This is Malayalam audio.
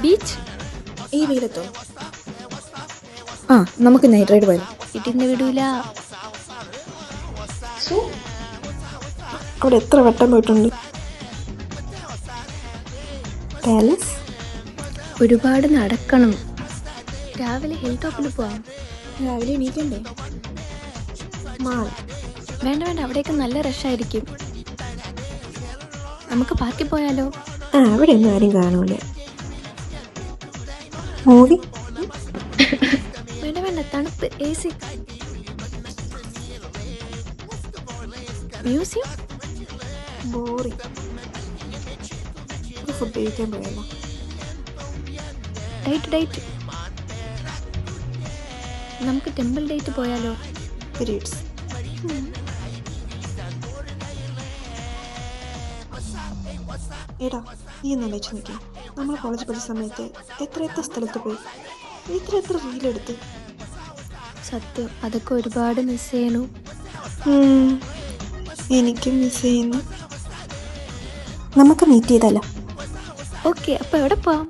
ബീച്ച് ഈ വെയിലത്തോ? ആ, നമുക്ക് നൈറ്റ് റൈഡ് പോയാലോ? ഇട്ടിന്ന് വിടൂല. അവിടെ എത്ര വട്ടം പോയിട്ടുണ്ട്? പാലസ് ഒരുപാട് നടക്കണം. രാവിലെ ഹിൽ ടോപ്പിൽ പോവാം. രാവിലെ എണീക്കണ്ടേ? മാൾ വേണ്ട വേണ്ട, അവിടെയൊക്കെ നല്ല റഷായിരിക്കും. നമുക്ക് പാർക്കിൽ പോയാലോ? അവിടെ ഒന്നും ആരും കാണൂല. മൂവി വേണ്ട വേണ്ട, തണുപ്പ്, AC. Museum boring. ഫുഡ് കഴിക്കാൻ പോയാലോ? ഡേറ്റ് നമുക്ക് ടെമ്പിൾ ഡേറ്റ് പോയാലോ? പീരീഡ്സ്. എടാ, നീ ഒന്ന് ആലോചിച്ച് നോക്കി. നമ്മൾ കോളേജ് പഠിച്ച സമയത്ത് എത്ര സ്ഥലത്ത് പോയി, എത്ര റീലെടുത്ത്. സത്യം, അതൊക്കെ ഒരുപാട് മിസ് ചെയ്യണു. എനിക്കും മിസ് ചെയ്യുന്നു. നമുക്ക് മീറ്റ് ചെയ്താലോ? ഓക്കെ, അപ്പോൾ എവിടെ പോവാം?